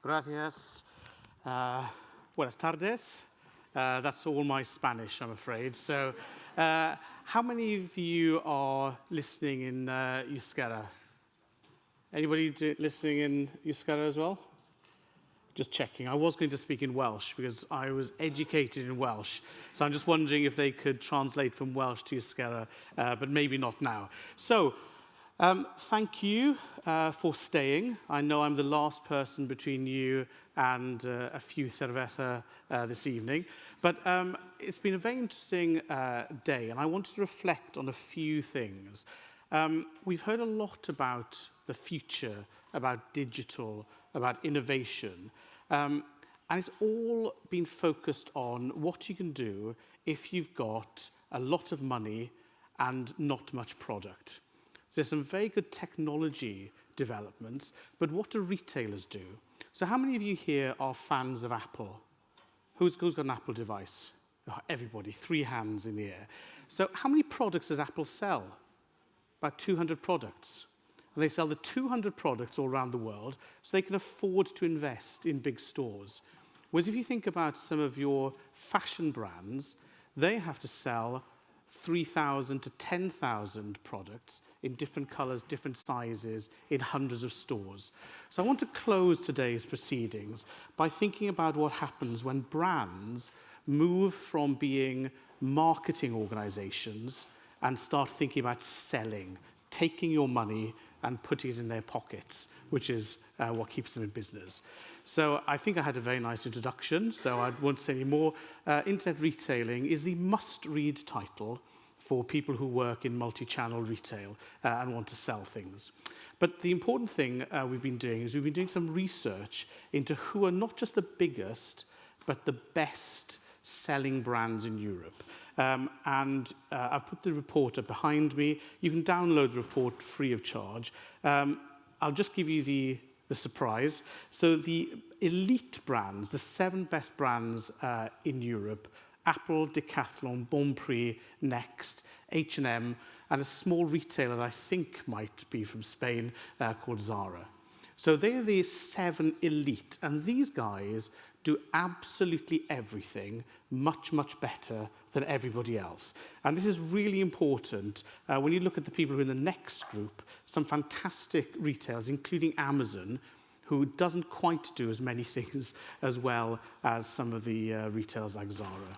Gracias. Buenas tardes. That's all my Spanish, I'm afraid. So, how many of you are listening in Euskara? Anybody listening in Euskara as well? Just checking. I was going to speak in Welsh because I was educated in Welsh. So I'm just wondering if they could translate from Welsh to Euskara, but maybe not now. So, thank you for staying. I know I'm the last person between you and a few cerveza this evening. But it's been a very interesting day, and I wanted to reflect on a few things. We've heard a lot about the future, about digital, about innovation. And it's all been focused on what you can do if you've got a lot of money and not much product. So there's some very good technology developments, but what do retailers do? So how many of you here are fans of Apple? Who's got an Apple device? Oh, everybody, 3 hands in the air. So how many products does Apple sell? About 200 products. And they sell the 200 products all around the world, so they can afford to invest in big stores. Whereas if you think about some of your fashion brands, they have to sell 3,000 to 10,000 products in different colors, different sizes, in hundreds of stores. So I want to close today's proceedings by thinking about what happens when brands move from being marketing organizations and start thinking about selling, taking your money and putting it in their pockets, which is what keeps them in business. So I think I had a very nice introduction, so I won't say any more. Internet retailing is the must-read title for people who work in multi-channel retail and want to sell things. But the important thing we've been doing is we've been doing some research into who are not just the biggest, but the best selling brands in Europe. I've put the report up behind me. You can download the report free of charge. I'll just give you the surprise. So the elite brands, the 7 best brands in Europe, Apple, Decathlon, Bonprix, Next, H&M, and a small retailer that I think might be from Spain called Zara. So they're the 7 elite, and these guys do absolutely everything much, much better than everybody else. And this is really important when you look at the people who are in the next group, some fantastic retailers, including Amazon, who doesn't quite do as many things as well as some of the retailers like Zara.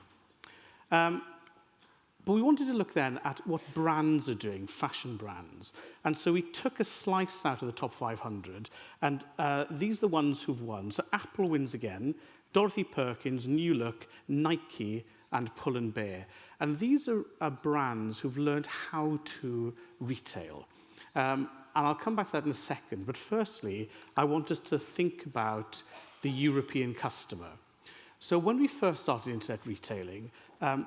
But we wanted to look then at what brands are doing, fashion brands. And so we took a slice out of the top 500, and these are the ones who've won. So Apple wins again, Dorothy Perkins, New Look, Nike, and Pull & Bear. And these are brands who've learned how to retail. And I'll come back to that in a second. But firstly, I want us to think about the European customer. So when we first started internet retailing,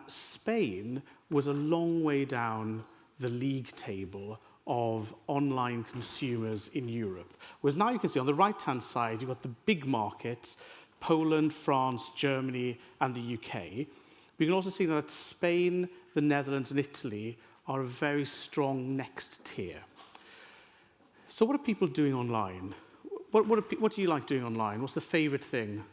Spain was a long way down the league table of online consumers in Europe. Whereas now you can see on the right-hand side, you've got the big markets, Poland, France, Germany, and the UK. We can also see that Spain, the Netherlands, and Italy are a very strong next tier. So what are people doing online? What do you like doing online? What's the favorite thing?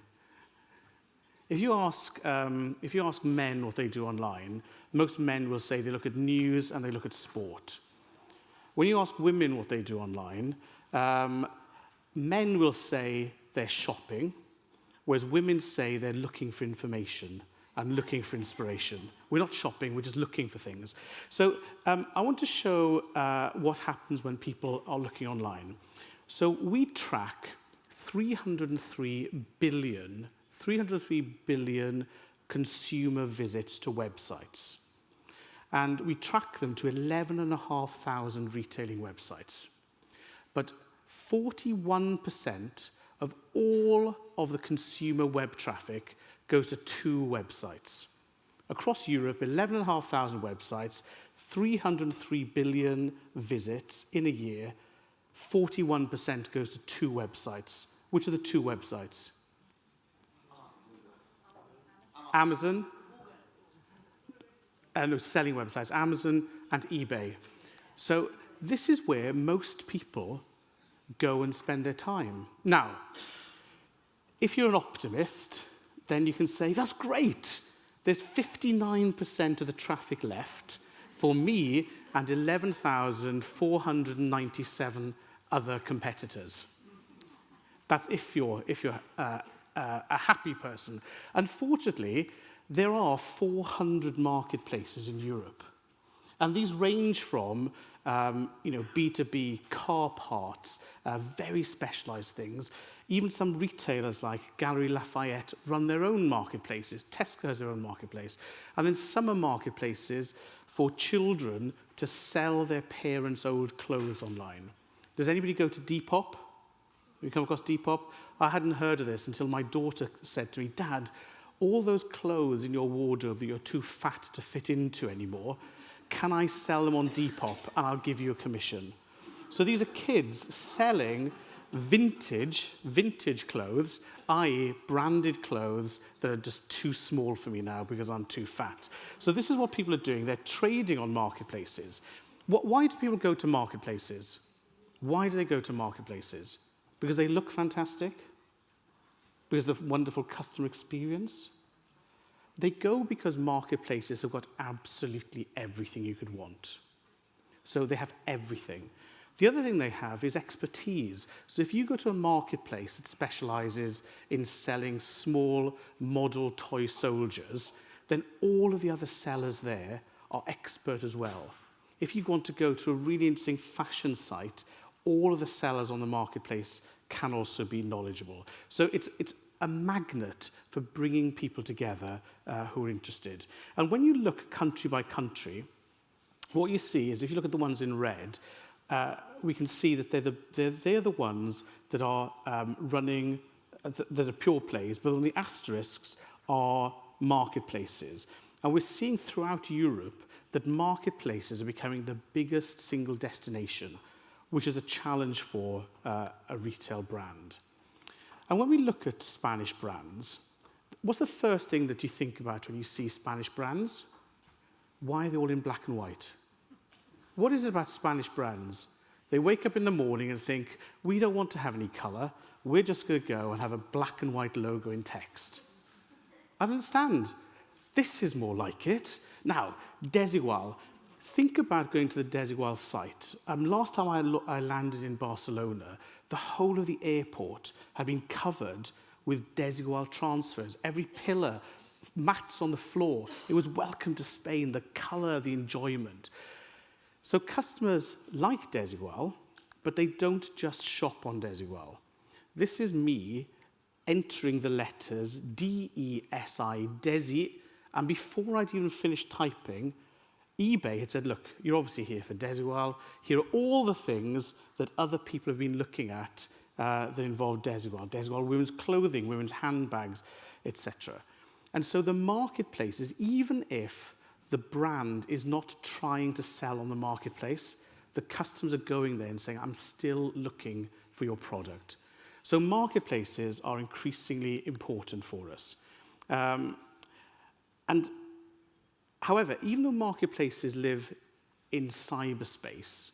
If you ask men what they do online, most men will say they look at news and they look at sport. When you ask women what they do online, men will say they're shopping, whereas women say they're looking for information and looking for inspiration. We're not shopping, we're just looking for things. So I want to show what happens when people are looking online. So we track 303 billion consumer visits to websites. And we track them to 11,500 retailing websites. But 41% of all of the consumer web traffic goes to 2 websites. Across Europe, 11,500 websites, 303 billion visits in a year, 41% goes to 2 websites. Which are the 2 websites? Amazon, no, selling websites, Amazon and eBay. So this is where most people go and spend their time. Now, If you're an optimist, then you can say, that's great. There's 59% of the traffic left for me and 11,497 other competitors. That's if you're a happy person. Unfortunately, there are 400 marketplaces in Europe. And these range from B2B car parts, very specialized things. Even some retailers like Galeries Lafayette run their own marketplaces. Tesco has their own marketplace. And then some are marketplaces for children to sell their parents' old clothes online. Does anybody go to Depop? Have you come across Depop? I hadn't heard of this until my daughter said to me, Dad, all those clothes in your wardrobe that you're too fat to fit into anymore, can I sell them on Depop and I'll give you a commission? So these are kids selling vintage clothes, i.e. branded clothes that are just too small for me now because I'm too fat. So this is what people are doing. They're trading on marketplaces. Why do people go to marketplaces? Why do they go to marketplaces? Because they look fantastic? Because of the wonderful customer experience? They go because marketplaces have got absolutely everything you could want. So they have everything. The other thing they have is expertise. So if you go to a marketplace that specializes in selling small model toy soldiers, then all of the other sellers there are expert as well. If you want to go to a really interesting fashion site, all of the sellers on the marketplace can also be knowledgeable. So it's a magnet for bringing people together who are interested. And when you look country by country, what you see is, if you look at the ones in red, we can see that they're the ones that are running, that are pure plays, but on the asterisks are marketplaces. And we're seeing throughout Europe that marketplaces are becoming the biggest single destination, which is a challenge for a retail brand. And when we look at Spanish brands, what's the first thing that you think about when you see Spanish brands? Why are they all in black and white? What is it about Spanish brands? They wake up in the morning and think, we don't want to have any color. We're just going to go and have a black and white logo in text. I don't understand. This is more like it. Now, Desigual. Think about going to the Desigual site. Last time I landed in Barcelona, the whole of the airport had been covered with Desigual transfers. Every pillar, mats on the floor. It was welcome to Spain, the color, the enjoyment. So customers like Desigual, but they don't just shop on Desigual. This is me entering the letters D-E-S-I, Desi, and before I'd even finished typing, eBay had said, look, you're obviously here for Desigual. Here are all the things that other people have been looking at that involve Desigual. Desigual women's clothing, women's handbags, etc. And so the marketplaces, even if the brand is not trying to sell on the marketplace, the customers are going there and saying, I'm still looking for your product. So marketplaces are increasingly important for us. However, even though marketplaces live in cyberspace,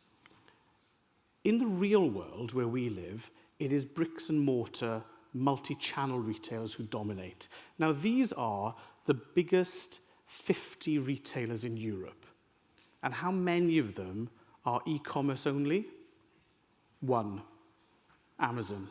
in the real world where we live, it is bricks and mortar, multi-channel retailers who dominate. Now, these are the biggest 50 retailers in Europe. And how many of them are e-commerce only? One, Amazon.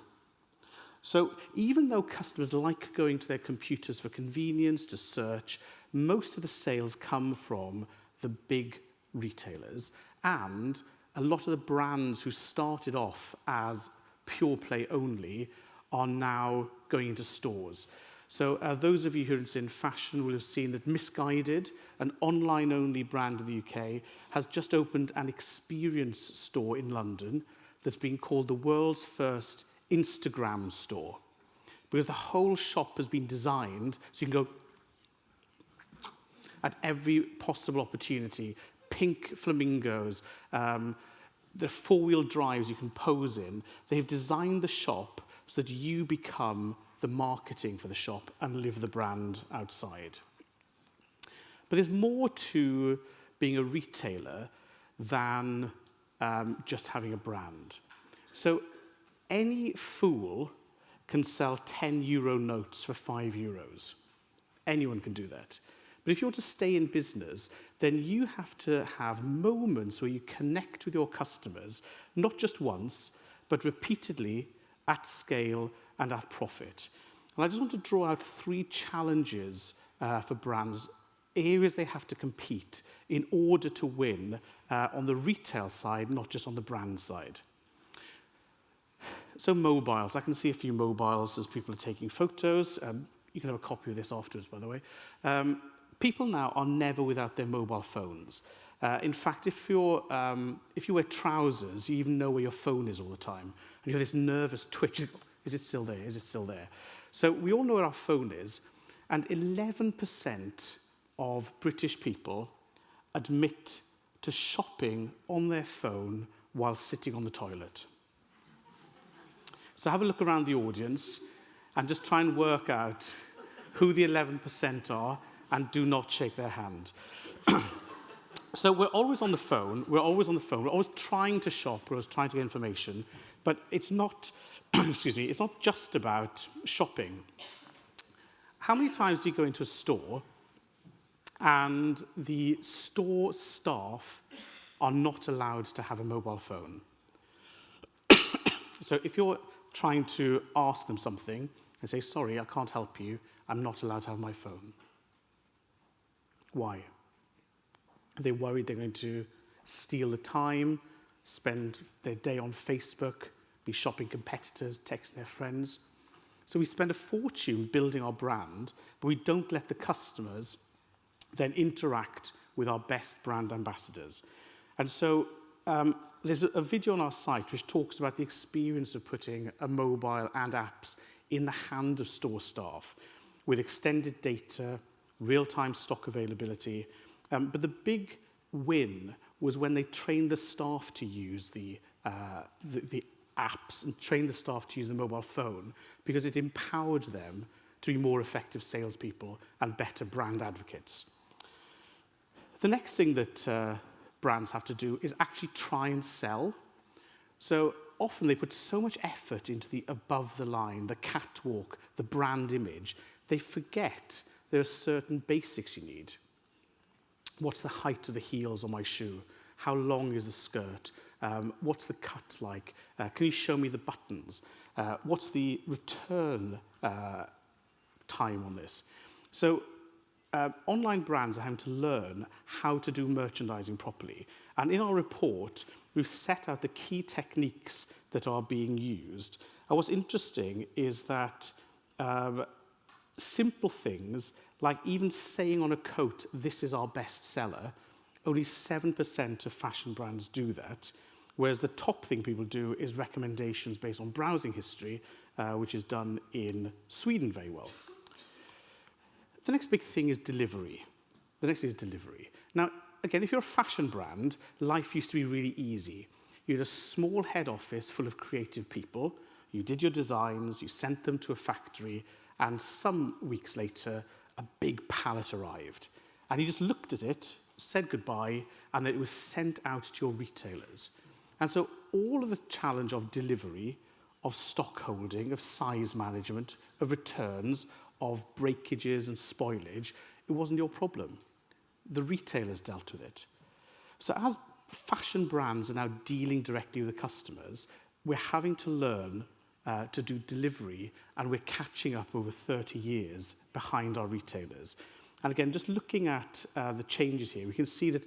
So even though customers like going to their computers for convenience, to search, most of the sales come from the big retailers, and a lot of the brands who started off as pure play only are now going into stores. So those of you who are interested in fashion will have seen that Misguided, an online-only brand in the UK, has just opened an experience store in London that's been called the world's first Instagram store. Because the whole shop has been designed so you can go at every possible opportunity. Pink flamingos, the four-wheel drives you can pose in. They've designed the shop so that you become the marketing for the shop and live the brand outside. But there's more to being a retailer than just having a brand. So any fool can sell 10 euro notes for 5 euros. Anyone can do that. But if you want to stay in business, then you have to have moments where you connect with your customers, not just once, but repeatedly, at scale and at profit. And I just want to draw out 3 challenges for brands, areas they have to compete in order to win on the retail side, not just on the brand side. So mobiles, I can see a few mobiles as people are taking photos. You can have a copy of this afterwards, by the way. People now are never without their mobile phones. In fact, if you wear trousers, you even know where your phone is all the time. And you have this nervous twitch. Is it still there? Is it still there? So we all know where our phone is. And 11% of British people admit to shopping on their phone while sitting on the toilet. So have a look around the audience and just try and work out who the 11% are, and do not shake their hand. So we're always on the phone, we're always trying to shop, we're always trying to get information, but it's not, excuse me, it's not just about shopping. How many times do you go into a store and the store staff are not allowed to have a mobile phone? So if you're trying to ask them something and say, sorry, I can't help you, I'm not allowed to have my phone. Why? Are they worried they're going to steal the time, spend their day on Facebook, be shopping competitors, texting their friends? So we spend a fortune building our brand, but we don't let the customers then interact with our best brand ambassadors. And so there's a video on our site which talks about the experience of putting a mobile and apps in the hand of store staff with extended data, real-time stock availability. But the big win was when they trained the staff to use the apps and trained the staff to use the mobile phone, because it empowered them to be more effective salespeople and better brand advocates. The next thing that brands have to do is actually try and sell. So often they put so much effort into the above the line, the catwalk, the brand image, they forget there are certain basics you need. What's the height of the heels on my shoe? How long is the skirt? What's the cut like? Can you show me the buttons? What's the return time on this? So online brands are having to learn how to do merchandising properly. And in our report, we've set out the key techniques that are being used. And what's interesting is that simple things, like even saying on a coat, this is our best seller, only 7% of fashion brands do that, whereas the top thing people do is recommendations based on browsing history, which is done in Sweden very well. The next big thing is delivery. The next thing is delivery. Now, again, if you're a fashion brand, life used to be really easy. You had a small head office full of creative people, you did your designs, you sent them to a factory, and some weeks later, a big pallet arrived. And you just looked at it, said goodbye, and then it was sent out to your retailers. And so all of the challenge of delivery, of stock holding, of size management, of returns, of breakages and spoilage, it wasn't your problem. The retailers dealt with it. So as fashion brands are now dealing directly with the customers, we're having to learn to do delivery, and we're catching up over 30 years behind our retailers. And again, just looking at the changes here, we can see that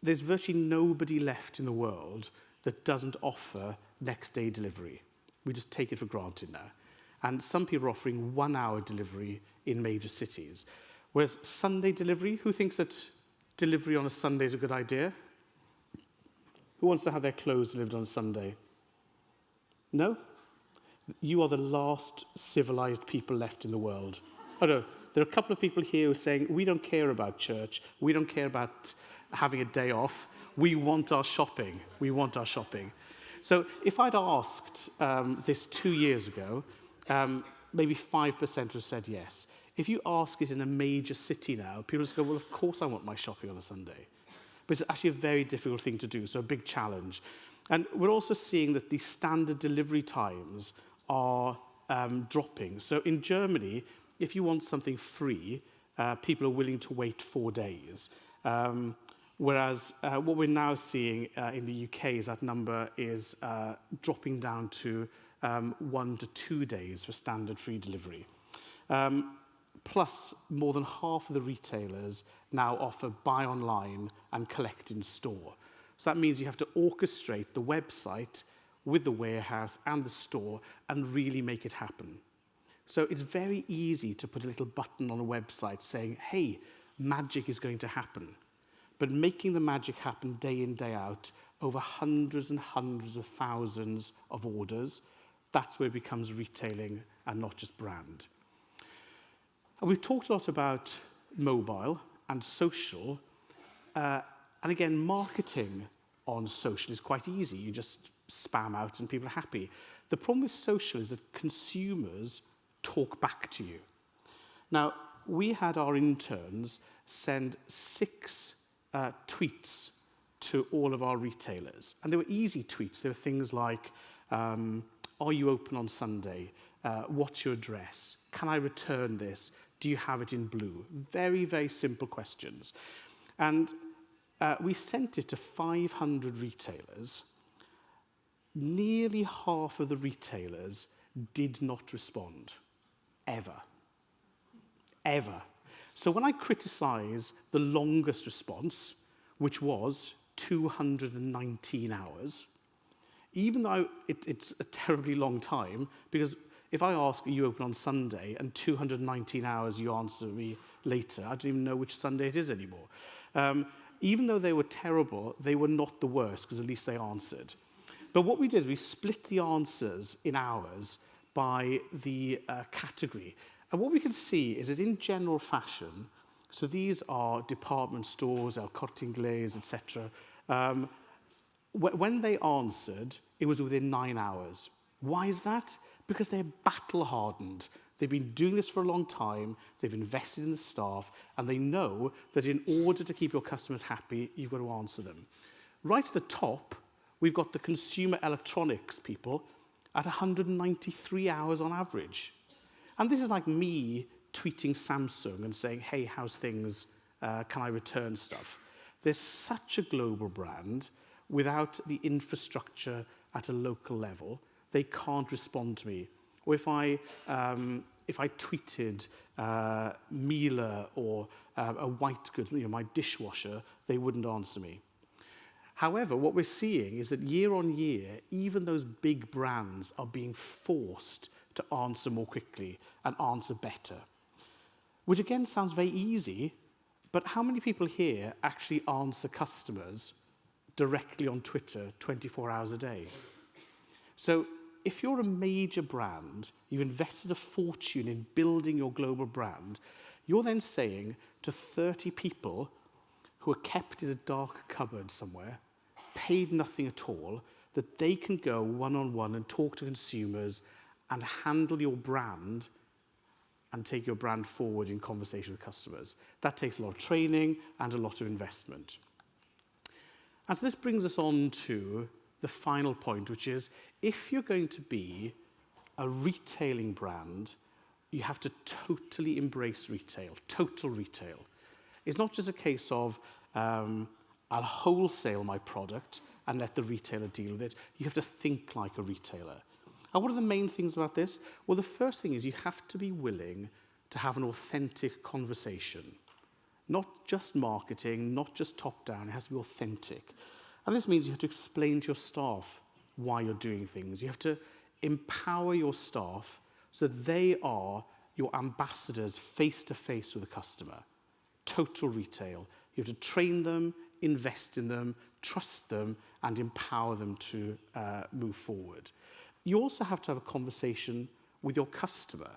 there's virtually nobody left in the world that doesn't offer next-day delivery. We just take it for granted now. And some people are offering 1-hour delivery in major cities. Whereas Sunday delivery, who thinks that delivery on a Sunday is a good idea? Who wants to have their clothes delivered on a Sunday? No? You are the last civilized people left in the world. Oh no, there are a couple of people here who are saying, we don't care about church, we don't care about having a day off, we want our shopping, we want our shopping. So if I'd asked this 2 years ago, maybe 5% would have said yes. If you ask it in a major city now, people just go, well, of course I want my shopping on a Sunday. But it's actually a very difficult thing to do, so a big challenge. And we're also seeing that the standard delivery times are dropping. So in Germany, if you want something free, people are willing to wait 4 days. Whereas what we're now seeing in the UK is that number is dropping down to 1 to 2 days for standard free delivery. Plus, more than half of the retailers now offer buy online and collect in store. So that means you have to orchestrate the website with the warehouse and the store and really make it happen. So it's very easy to put a little button on a website saying, hey, magic is going to happen. But making the magic happen day in, day out, over hundreds and hundreds of thousands of orders, that's where it becomes retailing and not just brand. And we've talked a lot about mobile and social. And again, marketing on social is quite easy. You just spam out and people are happy. The problem with social is that consumers talk back to you. Now, we had our interns send 6 tweets to all of our retailers. And they were easy tweets. They were things like, are you open on Sunday? What's your address? Can I return this? Do you have it in blue? Very, very simple questions. And we sent it to 500 retailers. Nearly half of the retailers did not respond, ever. Ever. So when I criticize the longest response, which was 219 hours, even though it's a terribly long time, because if I ask, are you open on Sunday, and 219 hours you answer me later, I don't even know which Sunday it is anymore. Even though they were terrible, they were not the worst, because at least they answered. But what we did is we split the answers in hours by the category. And what we can see is that in general fashion, so these are department stores, El Corte Inglés, etc. When they answered, it was within 9 hours. Why is that? Because they're battle-hardened. They've been doing this for a long time, they've invested in the staff, and they know that in order to keep your customers happy, you've got to answer them. Right at the top, we've got the consumer electronics people at 193 hours on average. And this is like me tweeting Samsung and saying, hey, how's things? Can I return stuff? There's such a global brand without the infrastructure at a local level, they can't respond to me. Or if I tweeted Miele or a white goods, my dishwasher, they wouldn't answer me. However, what we're seeing is that year on year, even those big brands are being forced to answer more quickly and answer better. Which again sounds very easy, but how many people here actually answer customers directly on Twitter 24 hours a day? So if you're a major brand, you've invested a fortune in building your global brand, you're then saying to 30 people who are kept in a dark cupboard somewhere, paid nothing at all, that they can go one-on-one and talk to consumers and handle your brand and take your brand forward in conversation with customers. That takes a lot of training and a lot of investment. And so this brings us on to the final point, which is if you're going to be a retailing brand, you have to totally embrace retail, total retail. It's not just a case of I'll wholesale my product and let the retailer deal with it. You have to think like a retailer. And what are the main things about this? Well, the first thing is you have to be willing to have an authentic conversation. Not just marketing, not just top-down, it has to be authentic. And this means you have to explain to your staff why you're doing things. You have to empower your staff so that they are your ambassadors face-to-face with the customer. Total retail. You have to train them, invest in them, trust them, and empower them to move forward. You also have to have a conversation with your customer,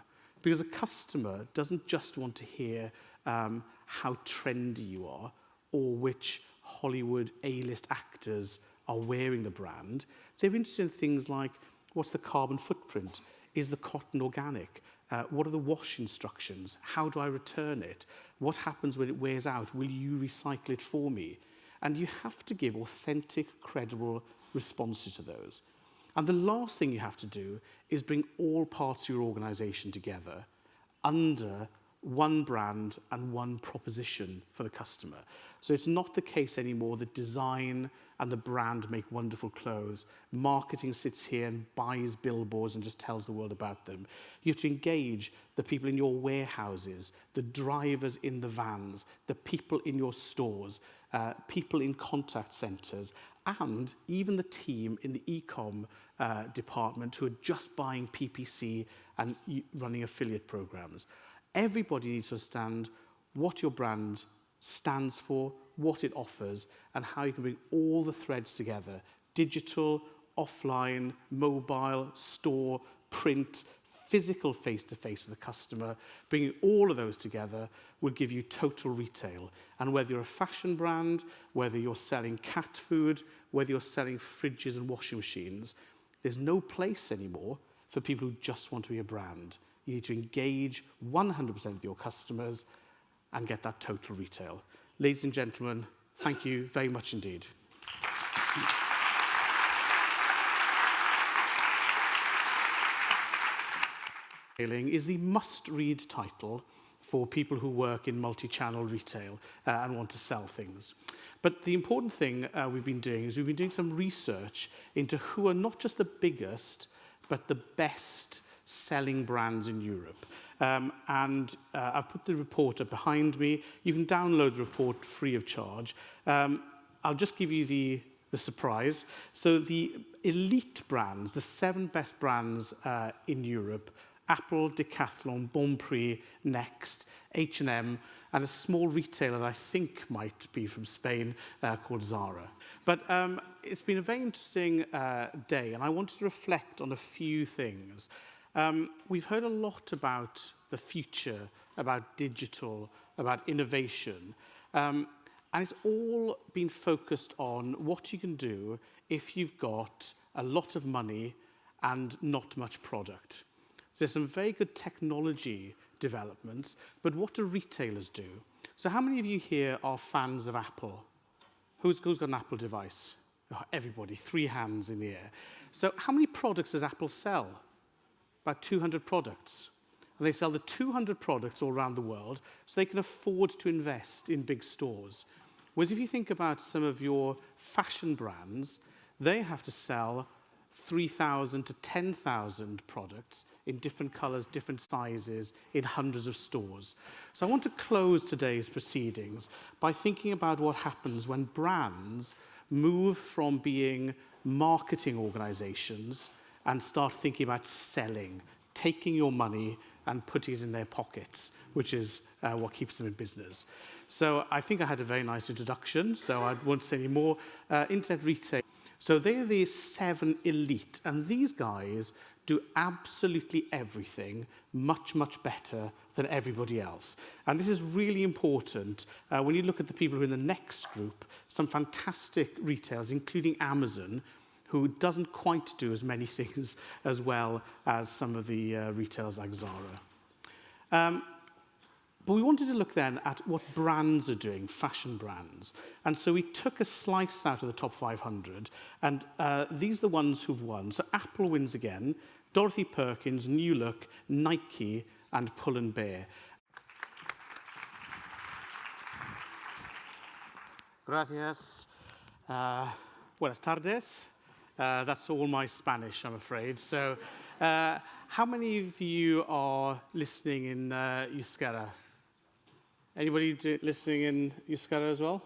because the customer doesn't just want to hear how trendy you are or which Hollywood A-list actors are wearing the brand. They're interested in things like, what's the carbon footprint? Is the cotton organic? What are the wash instructions? How do I return it? What happens when it wears out? Will you recycle it for me? And you have to give authentic, credible responses to those. And the last thing you have to do is bring all parts of your organization together under one brand and one proposition for the customer. So it's not the case anymore that design and the brand make wonderful clothes. Marketing sits here and buys billboards and just tells the world about them. You have to engage the people in your warehouses, the drivers in the vans, the people in your stores, people in contact centers, and even the team in the e-com department who are just buying PPC and running affiliate programs. Everybody needs to understand what your brand stands for, what it offers, and how you can bring all the threads together. Digital, offline, mobile, store, print, physical face-to-face with the customer. Bringing all of those together will give you total retail. And whether you're a fashion brand, whether you're selling cat food, whether you're selling fridges and washing machines, there's no place anymore for people who just want to be a brand. You need to engage 100% of your customers and get that total retail. Ladies and gentlemen, thank you very much indeed. Is the must-read title for people who work in multi-channel retail and want to sell things. But the important thing we've been doing is we've been doing some research into who are not just the biggest, but the best selling brands in Europe. I've put the report up behind me. You can download the report free of charge. I'll just give you the surprise. So the elite brands, the 7 best brands in Europe, Apple, Decathlon, Bonprix, Next, H&M, and a small retailer that I think might be from Spain called Zara. But it's been a very interesting day, and I wanted to reflect on a few things. We've heard a lot about the future, about digital, about innovation, and it's all been focused on what you can do if you've got a lot of money and not much product. So there's some very good technology developments, but what do retailers do? So how many of you here are fans of Apple? Who's got an Apple device? Oh, everybody, 3 hands in the air. So how many products does Apple sell? About 200 products. And they sell the 200 products all around the world so they can afford to invest in big stores. Whereas if you think about some of your fashion brands, they have to sell 3,000 to 10,000 products in different colors, different sizes, in hundreds of stores. So I want to close today's proceedings by thinking about what happens when brands move from being marketing organizations and start thinking about selling, taking your money and putting it in their pockets, which is what keeps them in business. So I think I had a very nice introduction, so I won't say any more. Internet retail. So they're the 7 elite, and these guys do absolutely everything much, much better than everybody else. And this is really important when you look at the people who are in the next group, some fantastic retailers, including Amazon, who doesn't quite do as many things as well as some of the retailers like Zara. But we wanted to look then at what brands are doing, fashion brands. And so we took a slice out of the top 500, and these are the ones who've won. So Apple wins again, Dorothy Perkins, New Look, Nike, and Pull & Bear. Gracias. Buenas tardes. That's all my Spanish, I'm afraid. So how many of you are listening in Euskara? Anybody listening in Euskara as well?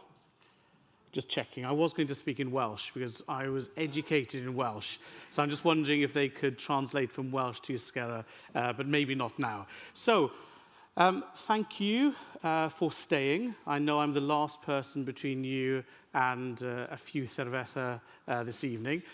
Just checking. I was going to speak in Welsh because I was educated in Welsh. So I'm just wondering if they could translate from Welsh to Euskara, but maybe not now. So thank you for staying. I know I'm the last person between you and a few cerveza this evening.